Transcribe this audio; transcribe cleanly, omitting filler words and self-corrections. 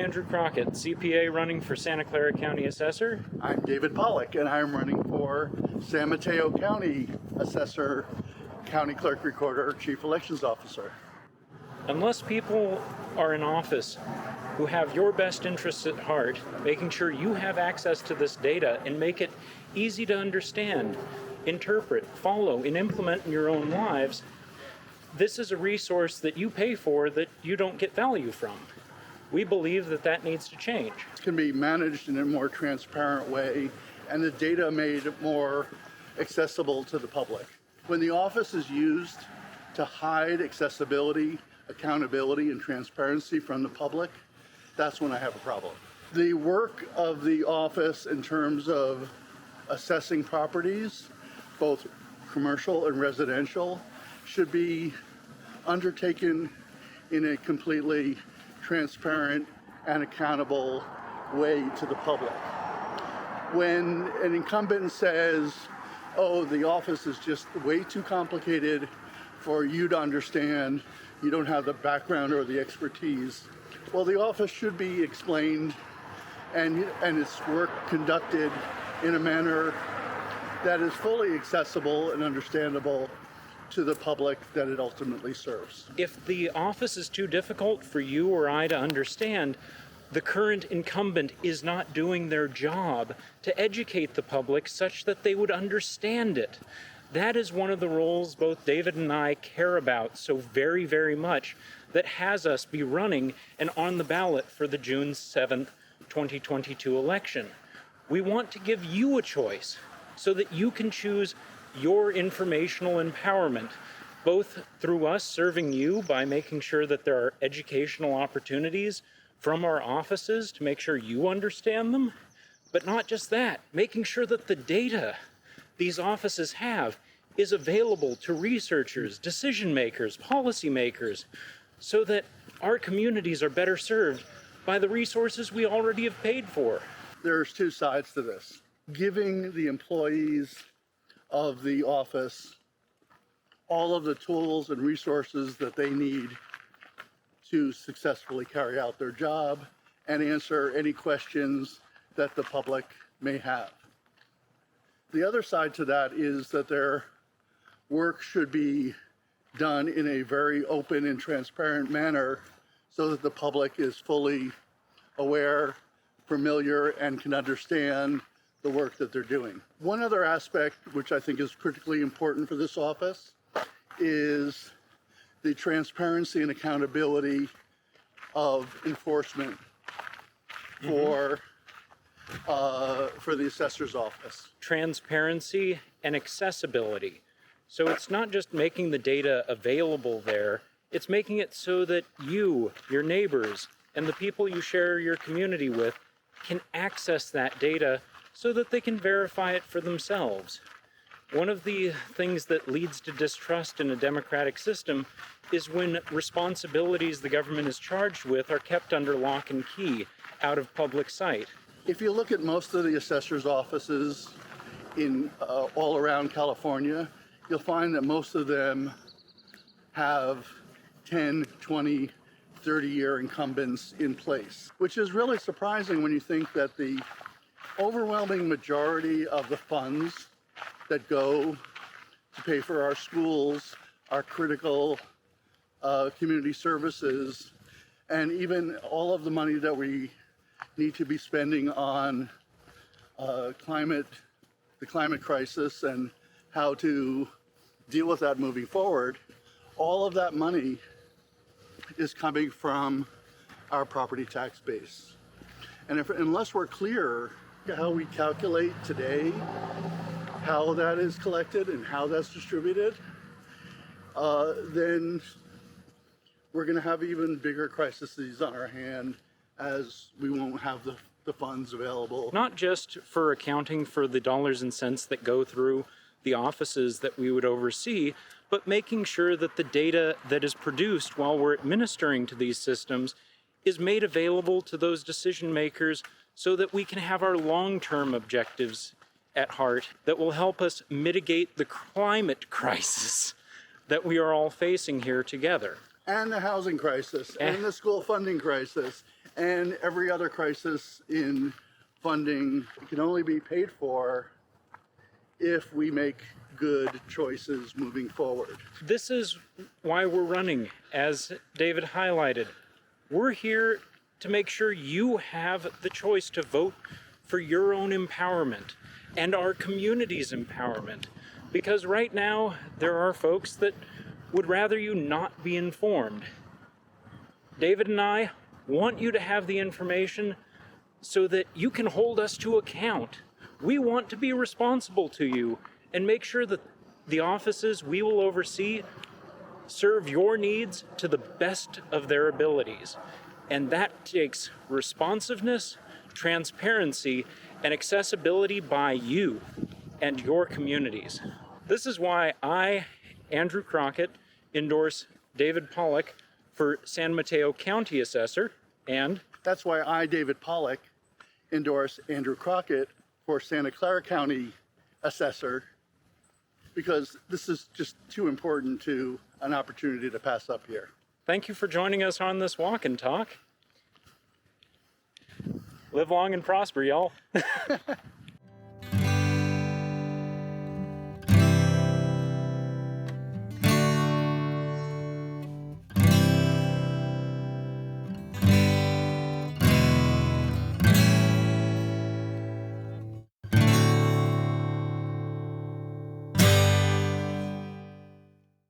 Andrew Crockett, CPA running for Santa Clara County Assessor. I'm David Pollack, and I'm running for San Mateo County Assessor, County Clerk-Recorder, Chief Elections Officer. Unless people are in office who have your best interests at heart, making sure you have access to this data and make it easy to understand, interpret, follow, and implement in your own lives, this is a resource that you pay for that you don't get value from. We believe that that needs to change. It can be managed in a more transparent way and the data made more accessible to the public. When the office is used to hide accessibility, accountability, and transparency from the public, that's when I have a problem. The work of the office in terms of assessing properties, both commercial and residential, should be undertaken in a completely transparent and accountable way to the public. When an incumbent says, oh, the office is just way too complicated for you to understand, you don't have the background or the expertise, well, the office should be explained and its work conducted in a manner that is fully accessible and understandable to the public that it ultimately serves. If the office is too difficult for you or I to understand, the current incumbent is not doing their job to educate the public such that they would understand it. That is one of the roles both David and I care about so very, very much that has us be running and on the ballot for the June 7th, 2022 election. We want to give you a choice so that you can choose your informational empowerment, both through us serving you by making sure that there are educational opportunities from our offices to make sure you understand them, but not just that, making sure that the data these offices have is available to researchers, decision makers, policy makers, so that our communities are better served by the resources we already have paid for. There's two sides to this. Giving the employees of the office all of the tools and resources that they need to successfully carry out their job and answer any questions that the public may have. The other side to that is that their work should be done in a very open and transparent manner so that the public is fully aware, familiar, and can understand the work that they're doing. One other aspect which I think is critically important for this office is the transparency and accountability of enforcement for the assessor's office. Transparency and accessibility. So it's not just making the data available there, it's making it so that you, your neighbors, and the people you share your community with can access that data so that they can verify it for themselves. One of the things that leads to distrust in a democratic system is when responsibilities the government is charged with are kept under lock and key, out of public sight. If you look at most of the assessor's offices in all around California, you'll find that most of them have 10, 20, 30-year incumbents in place, which is really surprising when you think that the overwhelming majority of the funds that go to pay for our schools, our critical community services, and even all of the money that we need to be spending on the climate crisis and how to deal with that moving forward, all of that money is coming from our property tax base. And unless we're clear how we calculate today, how that is collected and how that's distributed, then we're going to have even bigger crises on our hand as we won't have the funds available. Not just for accounting for the dollars and cents that go through the offices that we would oversee, but making sure that the data that is produced while we're administering to these systems is made available to those decision makers so that we can have our long-term objectives at heart that will help us mitigate the climate crisis that we are all facing here together. And the housing crisis, and the school funding crisis, And every other crisis in funding can only be paid for if we make good choices moving forward. This is why we're running, as David highlighted. We're here to make sure you have the choice to vote for your own empowerment and our community's empowerment. Because right now, there are folks that would rather you not be informed. David and I want you to have the information so that you can hold us to account. We want to be responsible to you and make sure that the offices we will oversee serve your needs to the best of their abilities. And that takes responsiveness, transparency, and accessibility by you and your communities. This is why I, Andrew Crockett, endorse David Pollack for San Mateo County Assessor, and That's why I, David Pollack, endorse Andrew Crockett for Santa Clara County Assessor, because this is just too important to an opportunity to pass up here. thank you for joining us on this walk and talk. Live long and prosper, y'all.